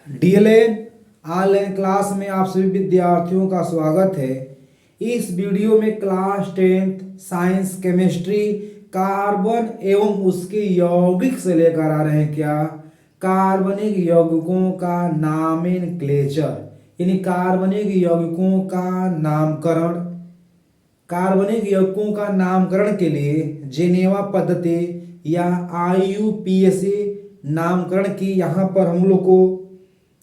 DLN online class में आप सभी विद्यार्थियों का स्वागत है। इस वीडियो में class 10th science chemistry carbon एवं उसके यौगिक से लेकर आ रहे हैं क्या कार्बनिक यौगिकों का नामेनक्लेचर, यानी कार्बनिक यौगिकों का नामकरण। कार्बनिक यौगिकों का नामकरण के लिए जेनेवा पद्धति या आईयूपीएसी नामकरण की यहाँ पर हम लोग को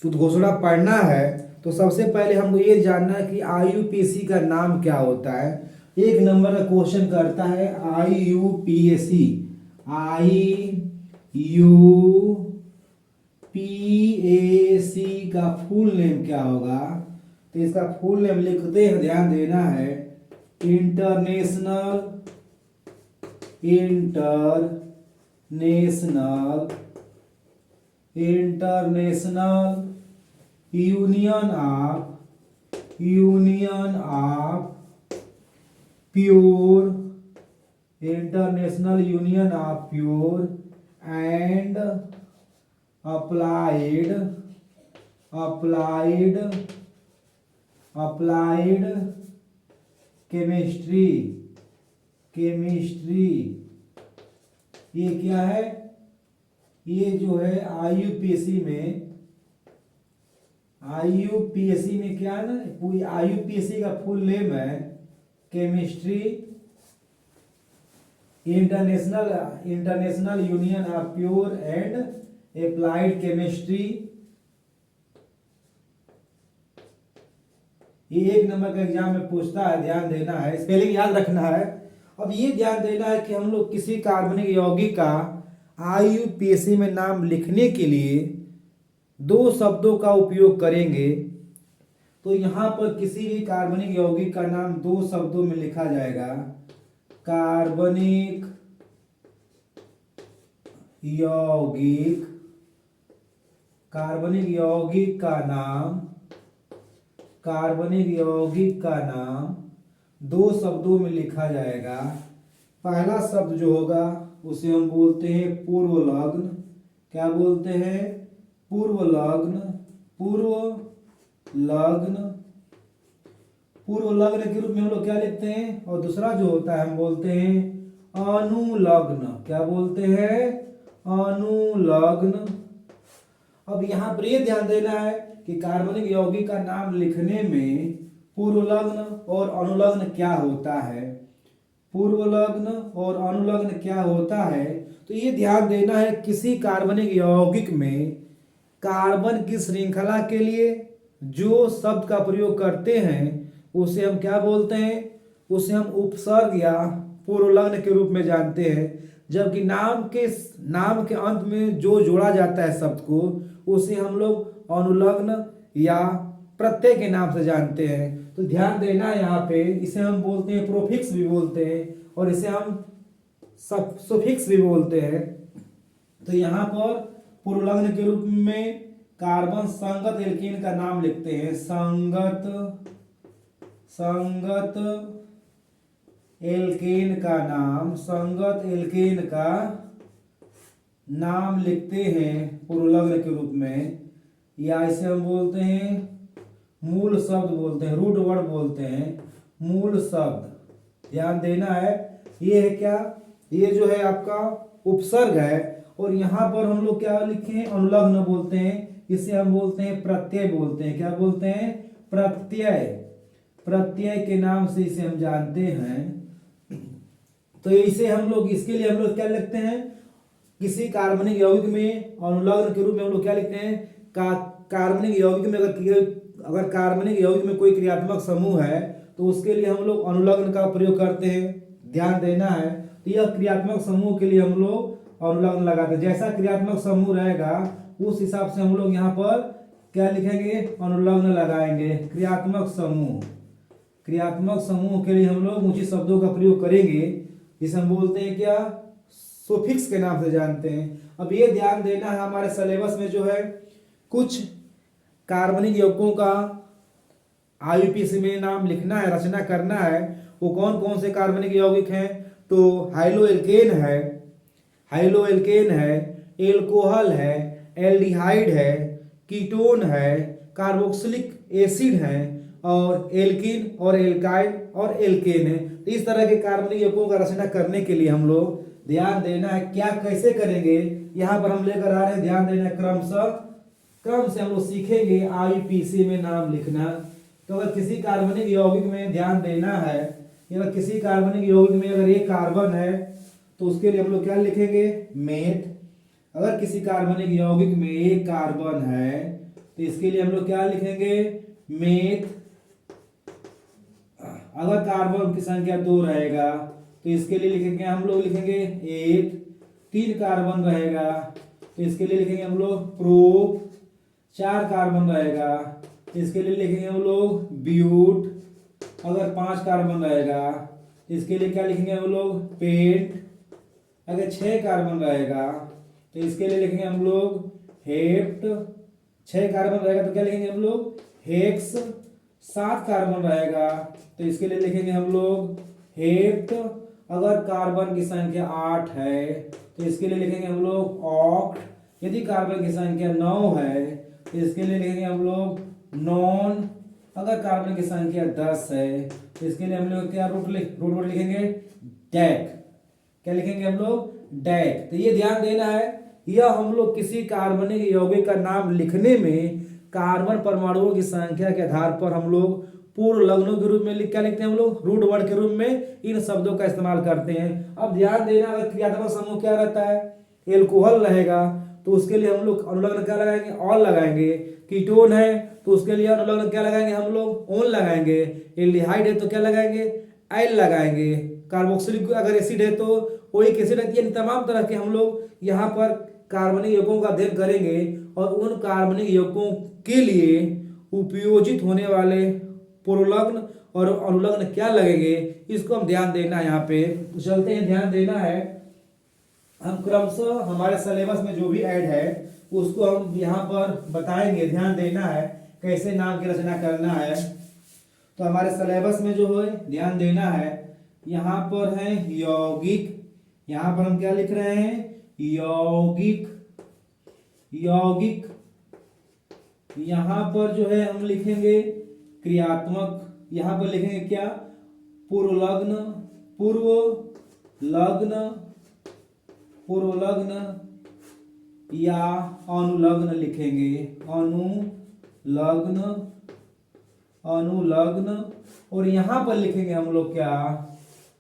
उद्घोषणा पढ़ना है। तो सबसे पहले हमको ये जानना है कि आईयूपीएसी का नाम क्या होता है। एक नंबर का क्वेश्चन करता है आईयूपीएसी, आईयूपीएसी का फुल नेम क्या होगा। तो इसका फुल नेम लिखते हैं, ध्यान देना है, international union of pure and applied chemistry. ये क्या है, ये जो है आईयूपीएसी में क्या है ना, पूरी आईयूपीएसी का फुल नेम है chemistry international union of pure and applied chemistry. ये एक नंबर का एग्जाम में पूछता है, ध्यान देना है, स्पेलिंग याद रखना है। अब ये ध्यान देना है कि हम लोग किसी कार्बनिक यौगिक का आईयूपीएसी में नाम लिखने के लिए दो शब्दों का उपयोग करेंगे। तो यहाँ पर किसी भी कार्बनिक यौगिक का नाम दो शब्दों में लिखा जाएगा। कार्बनिक यौगिक का नाम दो शब्दों में लिखा जाएगा। पहला शब्द जो होगा उसे हम बोलते हैं पूर्व लग्न। क्या बोलते हैं? पूर्व लग्न के रूप में हम लोग क्या लिखते हैं। और दूसरा जो होता है हम बोलते हैं अनुलग्न। क्या बोलते हैं? अनुलग्न। अब यहाँ पर ये ध्यान देना है कि कार्बनिक यौगिक का नाम लिखने में पूर्व लग्न और अनुलग्न क्या होता है। पूर्व लग्न और अनुलग्न क्या होता है, तो ये ध्यान देना है किसी कार्बनिक यौगिक में कार्बन की श्रृंखला के लिए जो शब्द का प्रयोग करते हैं उसे हम क्या बोलते हैं, उसे हम उपसर्ग या पूर्व लग्न के रूप में जानते हैं। जबकि नाम के अंत में जो जोड़ा जाता है शब्द को उसे हम लोग अनुलग्न या प्रत्यय के नाम से जानते हैं। तो ध्यान देना है यहाँ पे, इसे हम बोलते हैं प्रोफिक्स भी बोलते हैं और इसे हम सुफिक्स भी बोलते हैं। तो यहाँ पर पूर्वलग्न के रूप में कार्बन संगत एल्कीन का नाम लिखते हैं। संगत एल्केन का नाम लिखते हैं पूर्वलग्न के रूप में, या इसे हम बोलते हैं मूल शब्द बोलते हैं, रूट वर्ड बोलते हैं, मूल शब्द। ध्यान देना है, ये है क्या, ये जो है आपका उपसर्ग है। और यहाँ पर हम लोग क्या लिखे हैं, अनुलग्न बोलते हैं। इसे हम बोलते हैं प्रत्यय बोलते हैं। क्या बोलते हैं? प्रत्यय के नाम से इसे हम जानते हैं। तो इसे हम लोग, इसके लिए हम लोग क्या लिखते हैं, किसी कार्बनिक यौगिक में अनुलग्न के रूप में हम लोग क्या लिखते हैं, कार्बनिक यौगिक में अगर कार्बनिक यौगिक में कोई क्रियात्मक समूह है तो उसके लिए हम लोग अनुलग्न का प्रयोग करते हैं। ध्यान देना है, तो यह क्रियात्मक समूह के लिए हम लोग अनुलग्न लगाते हैं। जैसा क्रियात्मक समूह रहेगा उस हिसाब से हम लोग यहाँ पर क्या लिखेंगे, अनुलग्न लगाएंगे। क्रियात्मक समूह के लिए हम लोग उचित शब्दों का प्रयोग करेंगे, जिसे हम बोलते हैं क्या, सुफिक्स के नाम से जानते हैं। अब ये ध्यान देना है, हमारे सिलेबस में जो है कुछ कार्बनिक यौगिकों का आईयूपीएसी में नाम लिखना है, रचना करना है। वो कौन कौन से कार्बनिक यौगिक हैं, तो हाइलोएल्केन है, एल्कोहल है, एल्डिहाइड है, कीटोन है, कार्बोक्सिलिक एसिड है, और एल्कीन और एल्काइल और एल्केन है। तो इस तरह के कार्बनिक यौगिकों का रचना करने के लिए हम लोग ध्यान देना है, क्या कैसे करेंगे यहाँ पर हम लेकर आ रहे हैं, ध्यान देना है। क्रम से हम लोग सीखेंगे आईपीसी में नाम लिखना। तो अगर किसी कार्बनिक यौगिक में ध्यान देना है, अगर किसी कार्बनिक यौगिक में अगर एक कार्बन है तो उसके लिए हम लोग क्या लिखेंगे, मेथ। अगर किसी कार्बनिक यौगिक में एक कार्बन है तो इसके लिए हम लोग क्या लिखेंगे, मेथ। अगर कार्बन की संख्या 2 रहेगा तो इसके लिए लिखेंगे हम लोग, लिखेंगे 8। 3 कार्बन रहेगा तो इसके लिए लिखेंगे हम लोग प्रोप। 4 कार्बन रहेगा तो इसके लिए लिखेंगे हम लोग ब्यूट। अगर 5 कार्बन रहेगा तो इसके लिए क्या लिखेंगे हम लोग, पेंट। अगर 6 कार्बन रहेगा तो इसके लिए लिखेंगे हम लोग हेप्ट। 6 कार्बन रहेगा तो क्या लिखेंगे हम लोग, हेक्स। 7 कार्बन रहेगा तो इसके लिए लिखेंगे हम लोग हेप्ट। अगर कार्बन की संख्या 8 है तो इसके लिए लिखेंगे हम लोग ऑक्ट। यदि कार्बन की संख्या 9 है तो इसके लिए लिखेंगे हम लोग नॉन। अगर कार्बन की संख्या 10 है तो इसके लिए हम लोग क्या रूट वर्ड लिखेंगे, डैक। क्या लिखेंगे हम लोग, डैक। तो ये ध्यान देना है, यह हम लोग किसी कार्बनिक यौगिक का नाम लिखने में कार्बन परमाणुओं की संख्या के आधार पर हम लोग पूर्ण लग्नों के रूप में क्या लिखते हैं, हम लोग रूट वर्ड के रूप में इन शब्दों का इस्तेमाल करते हैं। अब ध्यान देना, अगर क्रियात्मक समूह क्या रहता है, एल्कोहल रहेगा तो उसके लिए हम लोग अनुलग्न क्या लगाएंगे, ऑल लगाएंगे। कीटोन है तो उसके लिए अनुलग्न क्या लगाएंगे हम लोग, ओन लगाएंगे। एल्डिहाइड है तो क्या लगाएंगे, एल लगाएंगे। कार्बोक्सिलिक अगर एसिड है तो ओइक एसिड है। इन तमाम तरह के हम लोग यहाँ पर कार्बनिक यौगिकों का अध्ययन करेंगे और उन कार्बनिक यौगिकों के लिए उपयोजित होने वाले पुरोलग्न और अनुलग्न क्या लगेंगे, इसको हम ध्यान देना है। यहाँ पे तो चलते हैं, ध्यान देना है। हम क्रमशः हमारे सिलेबस में जो भी ऐड है उसको हम यहाँ पर बताएंगे, ध्यान देना है कैसे नाम की रचना करना है। तो हमारे सिलेबस में जो है ध्यान देना है, यहाँ पर है यौगिक। यहाँ पर हम क्या लिख रहे हैं, यौगिक। यौगिक यहाँ पर जो है हम लिखेंगे क्रियात्मक। यहाँ पर लिखेंगे क्या, पूर्वलग्न। पूर्वलग्न या अनुलग्न लिखेंगे, अनुलग्न। और यहाँ पर लिखेंगे हम लोग क्या,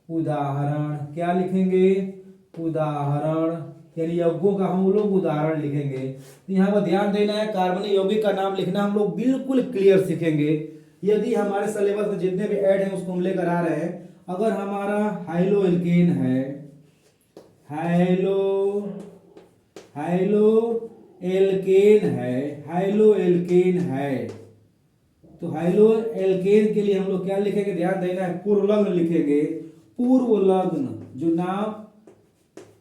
उदाहरण। क्या लिखेंगे, उदाहरण, यानी यौगिकों का हम लोग उदाहरण लिखेंगे। तो यहाँ पर ध्यान देना है, कार्बनिक यौगिक का नाम लिखना हम लोग बिल्कुल क्लियर सीखेंगे। यदि हमारे सिलेबस में जितने भी ऐड हैं उसको हम लेकर आ रहे हैं। अगर हमारा हाइलो एल्केन है, हाइलो एल्केन है तो हाइलो एल्केन के लिए हम लोग क्या लिखेंगे, ध्यान देना है, पूर्वलग्न लिखेंगे। पूर्वलग्न जो नाम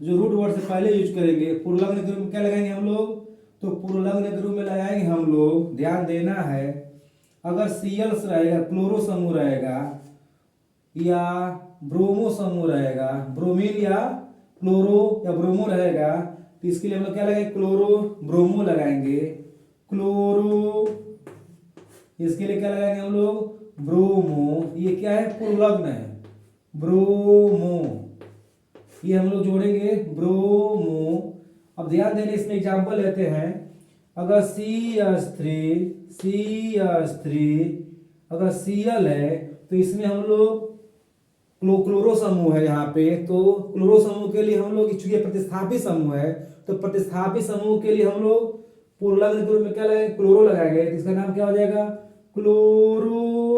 जो रूट वर्ड से पहले यूज करेंगे, पूर्वलग्न के रूप में क्या लगाएंगे हम लोग, तो पूर्वलग्न के रूप में लगाएंगे हम लोग, ध्यान देना है। अगर सीएल्स रहेगा, क्लोरो समूह रहेगा या ब्रोमो समूह रहेगा, ब्रोमीन या क्लोरो या ब्रोमो रहेगा तो इसके लिए हम लोग क्या लगाएंगे, क्लोरो ब्रोमो लगाएंगे। क्लोरो, इसके लिए क्या लगाएंगे हम लोग, ब्रोमो। ये क्या है, पूर्वलग्न है, ब्रोमो। ये हम लोग जोड़ेंगे ब्रोमो। अब ध्यान देने, इसमें एग्जांपल लेते हैं। अगर CH3 अगर Cl है तो इसमें हम लोग क्लोरो समूह है यहाँ पे, तो क्लोरो समूह के लिए हम लोग, चूंकि प्रतिस्थापी समूह है तो प्रतिस्थापी समूह के लिए हम लोग पूर्वलग्न के रूप में क्या लगाएंगे, क्लोरो लगाएंगे। इसका नाम क्या हो जाएगा, क्लोरोमेथेन।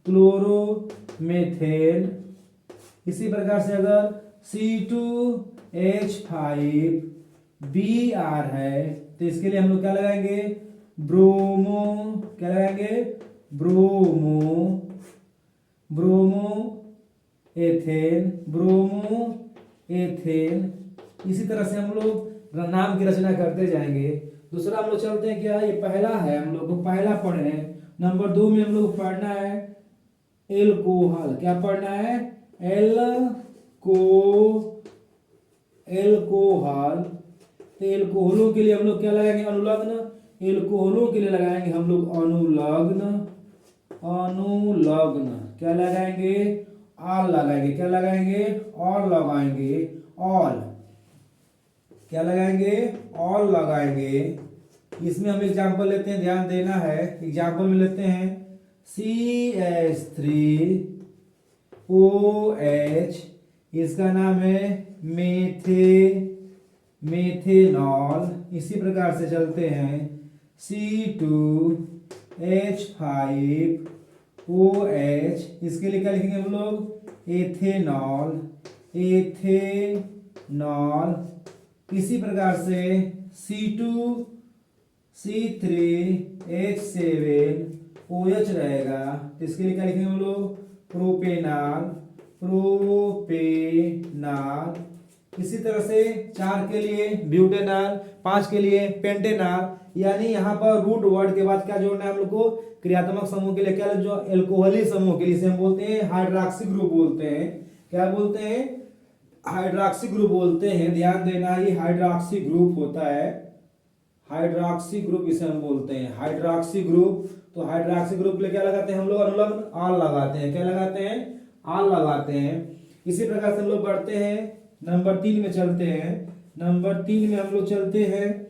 क्लोरोमेथेन। इसी प्रकार से अगर C2H5Br है तो इसके लिए हम लोग क्या लगाएंगे, ब्रोमो। क्या लगाएंगे, ब्रोमो एथेन। इसी तरह से हम लोग नाम की रचना करते जाएंगे। दूसरा हम लोग चलते हैं, क्या ये पहला है, हम लोग को पहला पढ़े हैं। नंबर 2 में हम लोग पढ़ना है एल्कोहल। क्या पढ़ना है, एल्कोहल। तो एल्कोहलों के लिए हम लोग क्या लगाएंगे, अनुलग्न। एल्कोहलों के लिए लगाएंगे हम लोग अनुलग्न। अनुलग्न क्या लगाएंगे, ऑल लगाएंगे। क्या लगाएंगे, ऑल लगाएंगे। ऑल क्या लगाएंगे, ऑल लगाएंगे। इसमें हम एग्जाम्पल लेते हैं, ध्यान देना है। एग्जाम्पल में लेते हैं CH3OH, इसका नाम है मेथेनॉल। इसी प्रकार से चलते हैं C2H5OH, इसके लिए क्या लिखेंगे हम लोग, एथेनॉल। एथेनॉल। इसी प्रकार से C3H7OH रहेगा, तो इसके लिए क्या लिखेंगे हम लोग, प्रोपेनॉल। प्रोपेनॉल। इसी तरह से 4 के लिए ब्यूटेनॉल, 5 के लिए पेंटेनॉल। यानी यहाँ पर रूट वर्ड के बाद क्या जोड़ना है हम लोग को, क्रियात्मक समूह के लिए क्या, जो एल्कोहली समूह के लिए इसे हम बोलते हैं हाइड्रॉक्सी ग्रुप बोलते हैं। क्या बोलते हैं, हाइड्रॉक्सी ग्रुप बोलते हैं। ध्यान देना, ये हाइड्रॉक्सी ग्रुप होता है। हाइड्रॉक्सी ग्रुप इसे हम बोलते हैं, हाइड्रॉक्सी ग्रुप। तो हाइड्रॉक्सी ग्रुप के लिए क्या लगाते हैं हम लोग, अनुलग्न, ऑल लगाते हैं। क्या लगाते हैं, ऑल लगाते हैं। इसी प्रकार से हम लोग बढ़ते हैं, नंबर 3 में चलते हैं। नंबर 3 में हम लोग चलते हैं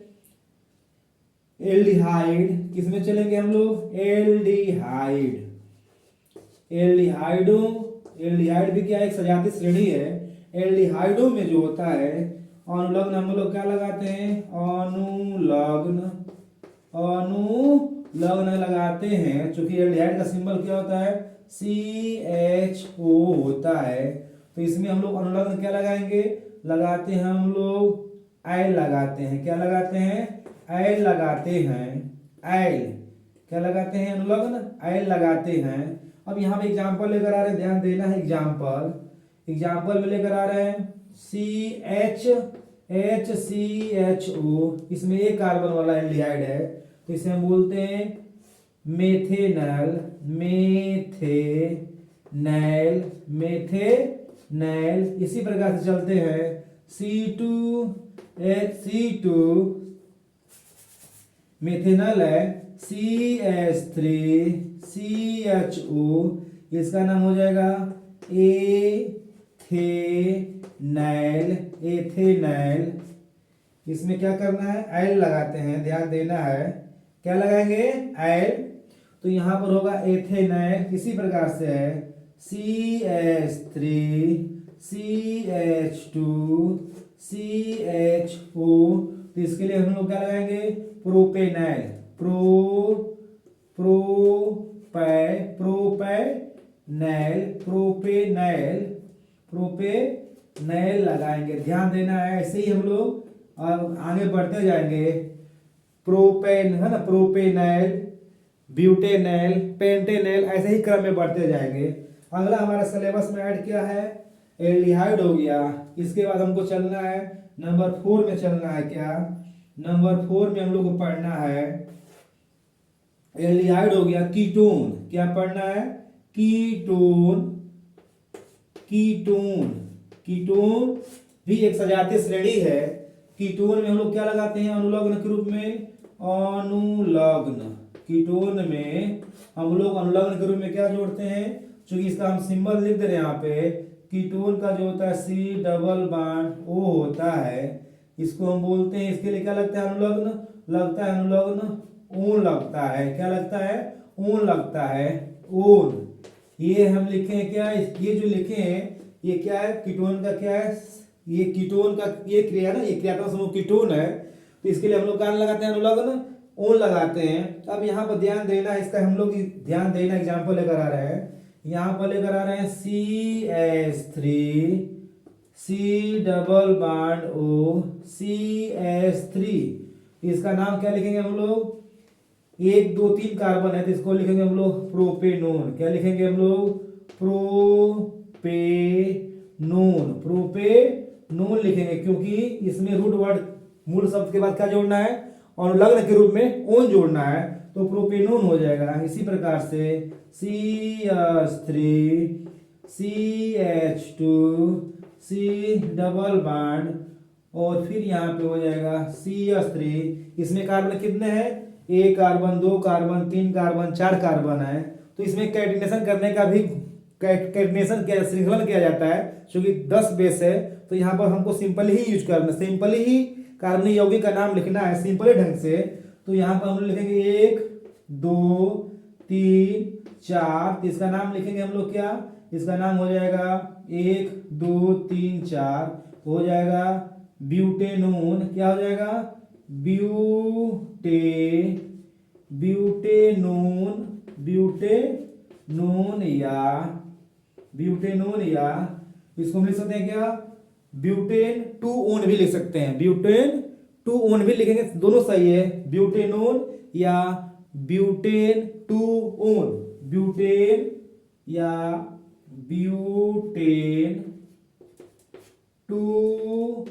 एल्डिहाइड। किसमें चलेंगे हम लोग, एल्डिहाइड। एल्डिहाइडो, एल्डिहाइड भी क्या एक सजाती श्रेणी है। एल्डिहाइडो में जो होता है अनुलग्न, हम लोग क्या लगाते हैं, अनुलग्न। अनुलग्न लगाते हैं, चूंकि एल्डिहाइड का सिंबल क्या होता है, CHO होता है। तो इसमें हम लोग अनुलग्न क्या लगाएंगे, लगाते हैं हम लोग एल लगाते हैं। क्या लगाते हैं, एल लगाते हैं। एल क्या लगाते हैं, अनुलग्न एल लगाते हैं। अब यहाँ पे एग्जाम्पल लेकर आ रहे हैं, ध्यान देना है। एग्जाम्पल में लेकर आ रहे हैं HCHO, इसमें एक कार्बन वाला एल्डिहाइड है, तो इसे हम बोलते हैं मेथेनल। मेथेनल। इसी प्रकार से चलते हैं C2 मेथेनल है, CH3CHO, इसका नाम हो जाएगा एथेनल। एथेनल। इसमें क्या करना है, एल लगाते हैं, ध्यान देना है। क्या लगाएंगे, एल। तो यहां पर होगा एथेनल। इसी प्रकार से है CH3CH2CHO, तो इसके लिए हम लोग क्या लगाएंगे, प्रोपेनल। प्रोपेनल लगाएंगे। ध्यान देना है, ऐसे ही हम लोग आगे बढ़ते जाएंगे। प्रोपेन है ना, प्रोपेनल, ब्यूटेनल, पेंटेनल, ऐसे ही क्रम में बढ़ते जाएंगे। अगला हमारा सिलेबस में ऐड क्या है, एल्डिहाइड हो गया। इसके बाद हमको चलना है नंबर 4 में। चलना है क्या, नंबर 4 में हम लोग को पढ़ना है, एल्डिहाइड हो गया, कीटोन। क्या पढ़ना है, कीटोन। कीटोन भी एक सजातीय श्रेणी है। कीटोन में हम लोग क्या लगाते हैं, अनुलग्न के रूप में, अनुलग्न। कीटोन में हम लोग अनुलग्न के रूप में क्या जोड़ते हैं, चूंकि इसका हम सिंबल लिख दे रहे हैं यहाँ पे, कीटोन का जो होता है C+O होता है, इसको हम बोलते हैं, इसके लिए क्या लगता है, अनुलग्न लगता है। अनुलग्न ऊन लगता है। क्या लगता है, ऊन लगता है, ऊन। ये हम लिखे हैं क्या, ये जो लिखे हैं ये क्या है, कीटोन का क्या है, ये कीटोन का ये क्रिया ना, ये क्रियात्मक समूह कीटोन है। तो इसके लिए हम लोग क्या लगाते हैं, अनुलग्न ऊन लगाते हैं। अब यहाँ पर ध्यान देना है, इसका हम लोग ध्यान देना, एग्जाम्पल लेकर आ रहे हैं। यहाँ पर लेकर आ रहे हैं CH3 C+O CH3, इसका नाम क्या लिखेंगे हम लोग, 1 2 3 कार्बन है, तो इसको लिखेंगे हम लोग प्रोपेनोन। क्या लिखेंगे हम लोग, प्रोपेनोन लिखेंगे, क्योंकि इसमें रूट वर्ड मूल शब्द के बाद क्या जोड़ना है, और लग्न के रूप में ओन जोड़ना है, तो प्रोपेनोन हो जाएगा। इसी प्रकार से CH3 CH2 C double bond और फिर यहाँ पे हो जाएगा CH3। इसमें कार्बन कितने हैं, 1 कार्बन 2 कार्बन 3 कार्बन 4 कार्बन है। तो इसमें कैटिनेशन करने का भी कैटिनेशन किया, श्रृंखलन किया जाता है। क्योंकि 10 बेस है तो यहाँ पर हमको सिंपल ही यूज करना, सिंपल ही कार्बनिक यौगिक का नाम लिखना है सिंपल ढंग से। तो यहाँ पर हम लोग लिखेंगे 1 2 3 4। तो इसका नाम लिखेंगे हम लोग क्या, इसका नाम हो जाएगा 1 2 3 4 हो जाएगा ब्यूटेनोन। क्या हो जाएगा, ब्यूटेनोन ब्यूटेनोन या इसको हम लिख सकते हैं क्या, ब्यूटेन 2 ओन भी लिख सकते हैं, ब्यूटेन 2 ओन भी लिखेंगे, दोनों सही है। ब्यूटेनोन या ब्यूटेन 2 ओन, ब्यूटेन या ब्यूटेन 2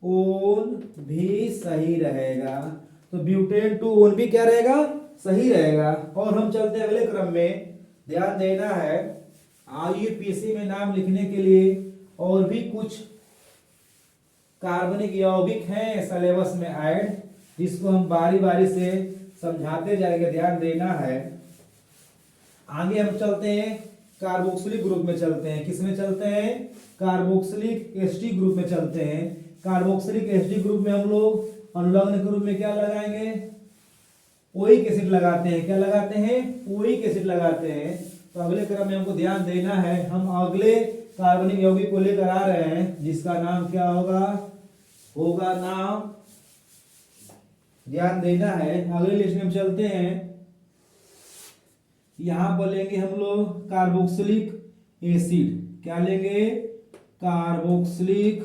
ओन भी सही रहेगा। तो ब्यूटेन 2 ओन भी क्या रहेगा, सही रहेगा। और हम चलते हैं अगले क्रम में। ध्यान देना है IUPAC में नाम लिखने के लिए और भी कुछ कार्बनिक यौगिक हैं सिलेबस में ऐड, जिसको हम बारी बारी से समझाते जाएंगे, ध्यान देना है। आगे हम चलते हैं कार्बोक्सिलिक ग्रुप में चलते हैं। किस में चलते हैं, कार्बोक्सिलिक एसिडिक ग्रुप में चलते हैं। कार्बोक्सिलिक एसिडिक ग्रुप में हम लोग अनुलग्न के रूप में क्या लगाएंगे, ओइक एसिड लगाते हैं। क्या लगाते हैं, ओइक एसिड लगाते हैं। तो अगले क्रम में हमको ध्यान देना है। हम अगले कार्बनिक यौगिक को लेकर आ रहे हैं, जिसका नाम क्या होगा नाम, ध्यान देना है। अगले लिस्ट में हम चलते हैं। यहां पर लेंगे हम लोग कार्बोक्सिलिक एसिड। क्या लेंगे, कार्बोक्सिलिक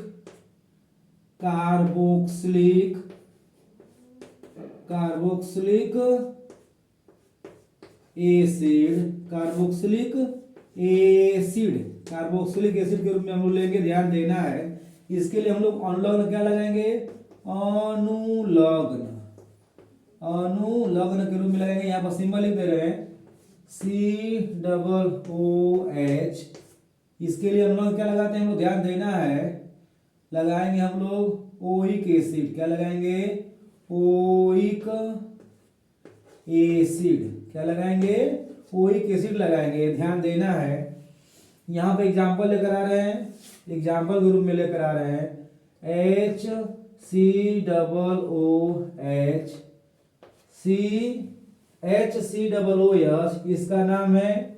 एसिड के रूप में हम लोग लेंगे, ध्यान देना है। इसके लिए हम लोग अनुलग्न क्या लगाएंगे, अनुलग्न के रूप में लगाएंगे। यहाँ पर सिंबल लिख दे रहे हैं COOH। इसके लिए अनुलग्न क्या लगाते हैं हम लोग, ध्यान देना है। लगाएंगे हम लोग ओइक एसिड। क्या लगाएंगे, ओइक एसिड। क्या लगाएंगे, ओइक एसिड लगाएंगे, ध्यान देना है। यहाँ पे एग्जाम्पल लेकर आ रहे हैं, एग्जाम्पल के रूप में लेकर आ रहे हैं HCOOH। इसका नाम है,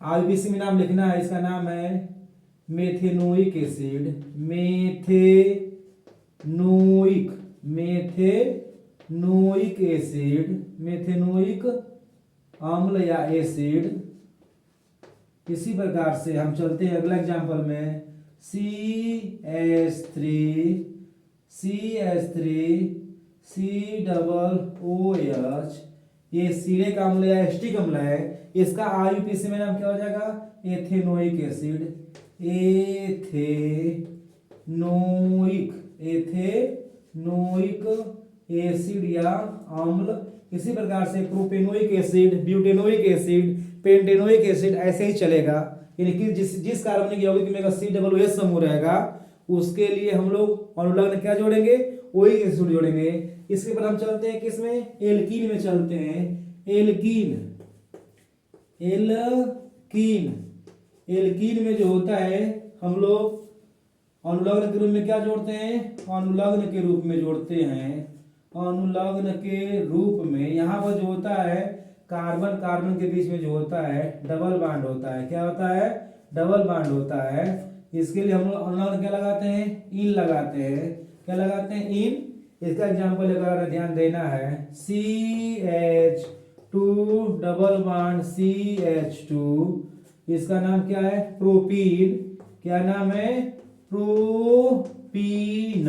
IUPAC में नाम लिखना है, इसका नाम है मेथेनोइक एसिड। मेथेनोइक अम्ल या एसिड। इसी प्रकार से हम चलते हैं अगला एग्जांपल में। CH3COOH। ये सीरिक अम्ल या एस्टिक अम्ल है। इसका IUPAC में नाम क्या हो जाएगा, एथेनोइक एसिड। एथेनोइक एसिड या अम्ल। इसी प्रकार से propanoic acid, butanoic acid, pentanoic acid, ऐसे ही चलेगा। यानी कि जिस कार्बनिक यौगिक में COOH समूह रहेगा उसके लिए हम लोग अनुलग्न क्या जोड़ेंगे, ओइक एसिड जोड़ेंगे। इसके बाद हम चलते हैं किसमें, एल्कीन में चलते हैं। एल्कीन में जो होता है हम लोग अनुलग्न के रूप में क्या जोड़ते हैं, अनुलग्न के रूप में जोड़ते हैं। अनुलग्न के रूप में यहाँ पर जो होता है कार्बन कार्बन के बीच में जो होता है डबल बॉन्ड होता है। क्या होता है, डबल बॉन्ड होता है। इसके लिए हम लोग अनुलग्न क्या लगाते हैं, इन लगाते हैं। क्या लगाते हैं, इन। इसका एग्जांपल लेकर ध्यान देना है। CH2 double bond CH2। इसका नाम क्या है, प्रोपीन। क्या नाम है, प्रोपीन।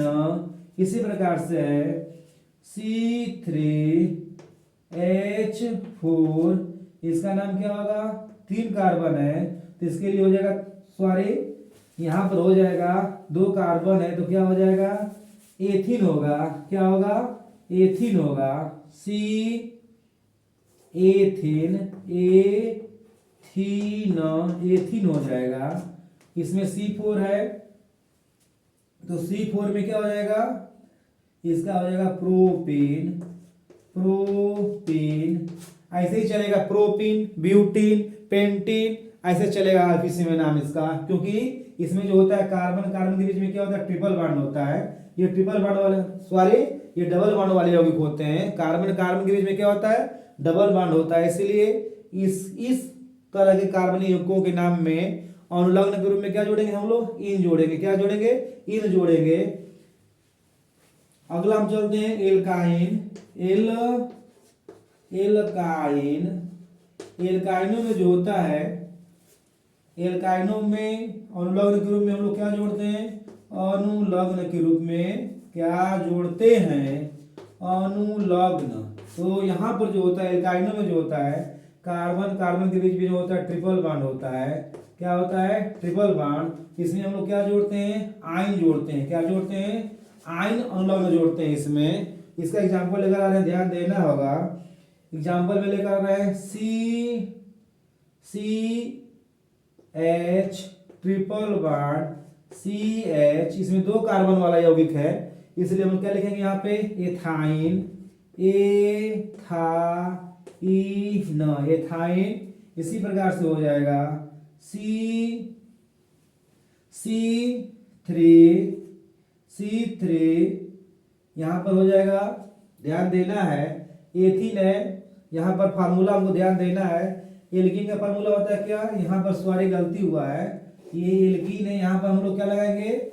इसी प्रकार से है C3H4। इसका नाम क्या होगा, 3 कार्बन है तो इसके लिए हो जाएगा, सॉरी यहां पर हो जाएगा 2 कार्बन है तो क्या हो जाएगा, एथीन होगा। क्या होगा, एथीन होगा। एथीन हो जाएगा। इसमें C4 है, तो C4 में क्या हो जाएगा, इसका हो जाएगा प्रोपेन, प्रोपेन। ऐसे ही चलेगा प्रोपीन, ब्यूटीन, पेंटीन, ऐसे चलेगा आईपीसी में नाम इसका, क्योंकि इसमें जो होता है कार्बन कार्बन के बीच में क्या होता है, ट्रिपल बॉन्ड होता है। ये ट्रिपल बॉन्ड वाले, सॉरी ये डबल बॉन्ड वाले यौगिक होते हैं। कार्बन कार्बन के बीच में क्या होता है, डबल बॉन्ड होता है। इसलिए इस तरह के कार्बनिक यौगिकों के नाम में अनुलग्न के रूप में क्या जोड़ेंगे हम लोग, इन जोड़ेंगे। क्या जोड़ेंगे, इन जोड़ेंगे। अगला हम चलते हैं एल्काइन। एल्काइन, एल्काइनों में जो होता है, एल्काइनों में अनुलग्न के रूप में हम लोग क्या जोड़ते हैं, अनुलग्न के रूप में क्या जोड़ते हैं, अनुलग्न। तो यहाँ पर जो होता है एल्काइनों में जो होता है, कार्बन कार्बन के बीच में जो होता है ट्रिपल बॉन्ड होता है। क्या होता है, ट्रिपल बॉन्ड। इसमें हम लोग क्या जोड़ते हैं, आयन जोड़ते हैं। क्या जोड़ते हैं, आयन अनुलग्न जोड़ते हैं इसमें। इसका एग्जांपल लेकर आ रहे हैं, ध्यान देना होगा। एग्जांपल में लेकर आ रहे हैं CH ट्रिपल बॉन्ड CH, इसमें 2 कार्बन वाला यौगिक है, इसलिए हम क्या लिखेंगे यहाँ पे, एथाइन, एथाइन। इसी प्रकार से हो जाएगा C3 यहाँ पर हो जाएगा, ध्यान देना है। एथीन है, यहाँ पर फार्मूला हमको ध्यान देना है। एल्कीन का फार्मूला होता है क्या, यहाँ पर सॉरी गलती हुआ है, ये एल्कीन है, यहाँ पर हम लोग क्या लगाएंगे,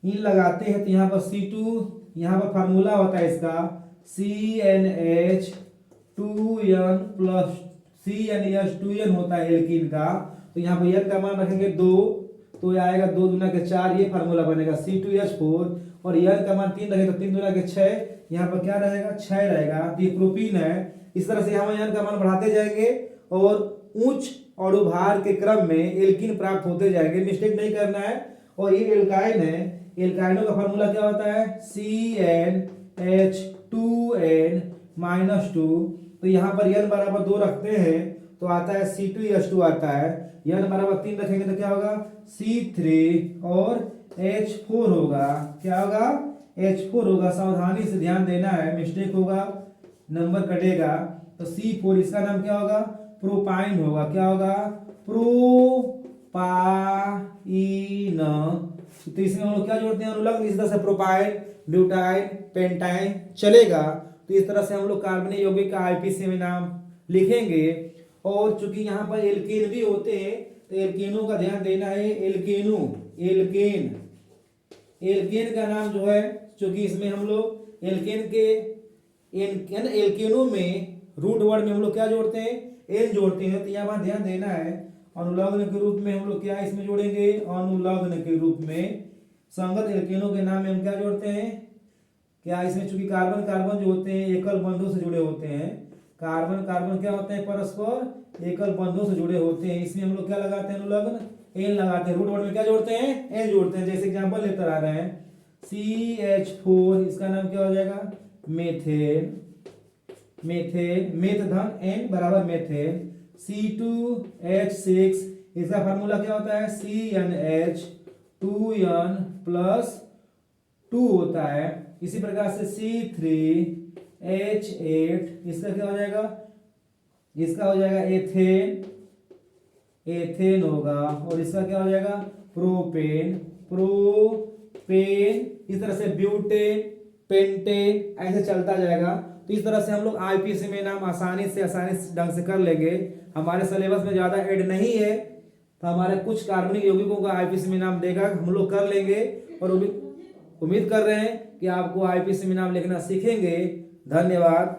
इन लगाते हैं। तो यहाँ पर C2, यहाँ पर फार्मूला होता है इसका CnH2n प्लस CnH2n होता है एल्कीन का। तो यहाँ पर n का मान रखेंगे 2, तो ये आएगा 2 दूना के 4, ये फार्मूला बनेगा C2H4। और n का मान 3 रखेगा तो 3 दूना के 6, यहाँ पर क्या रहेगा, 6 रहेगा। तो ये प्रोपीन है। इस तरह से हम n का मान बढ़ाते जाएंगे और उच्च और भार के क्रम में एल्कीन प्राप्त होते जाएंगे, मिस्टेक नहीं करना है। और ये एल्काइन है, एल्काइनों का फार्मूला क्या होता है, CnH2n-2। तो यहाँ पर n बराबर 2 रखते हैं तो आता है C2H2 आता है। n बराबर 3 रखेंगे तो क्या होगा, C3 और H4 होगा। क्या होगा, H4 होगा। सावधानी से ध्यान देना है, मिस्टेक होगा नंबर कटेगा। तो C4, इसका नाम क्या होगा, प्रोपाइन होगा। क्या होगा, प्रोपाइन। तो इसमें हम लोग क्या जोड़ते हैं, अनुलग्न। इस तरह से प्रोपाइन, ब्यूटाइन, पेंटाइन चलेगा। तो इस तरह से हम लोग कार्बनिक यौगिक का आईपीसी में नाम लिखेंगे। और चूंकि यहाँ पर एल्केन भी होते हैं तो एल्केनों का ध्यान देना है। एल्केन का नाम जो है, चूंकि इसमें हम लोग एल्केनों में रूट वर्ड में हम लोग क्या जोड़ते हैं, एन जोड़ते हैं। तो यहाँ पर ध्यान देना है, अनुलग्न के रूप में हम लोग क्या इसमें जोड़ेंगे, अनुलग्न के रूप में संगत एल्केनों के नाम में हम क्या जोड़ते हैं, क्या इसमें चूंकि कार्बन कार्बन जो होते हैं एकल बंधों से जुड़े होते हैं। कार्बन कार्बन क्या होते हैं, परस्पर एकल बंधों से जुड़े होते हैं। इसमें हम लोग क्या लगाते हैं, अनुलग्न एन लगाते हैं। रूट वर्ड में क्या जोड़ते हैं, एन जोड़ते हैं। जैसे एग्जांपल लेकर आ रहे हैं CH4, इसका नाम क्या हो जाएगा, मेथेन। मेथ धन एन बराबर मेथेन। C2H6, इसका फार्मूला क्या होता है, CnH2n+2 होता है। इसी प्रकार से C3H8, इसका क्या हो जाएगा, इसका हो जाएगा एथेन होगा। और इसका क्या हो जाएगा, प्रोपेन। इस तरह से ब्यूटेन, पेंटेन, ऐसे चलता जाएगा। तो इस तरह से हम लोग आईपीसी में नाम आसानी ढंग से कर लेंगे। हमारे सिलेबस में ज़्यादा ऐड नहीं है, तो हमारे कुछ कार्बनिक यौगिकों का आईपीसी में नाम देगा, हम लोग कर लेंगे। और उम्मीद कर रहे हैं कि आपको आईपीसी में नाम लिखना सीखेंगे। धन्यवाद।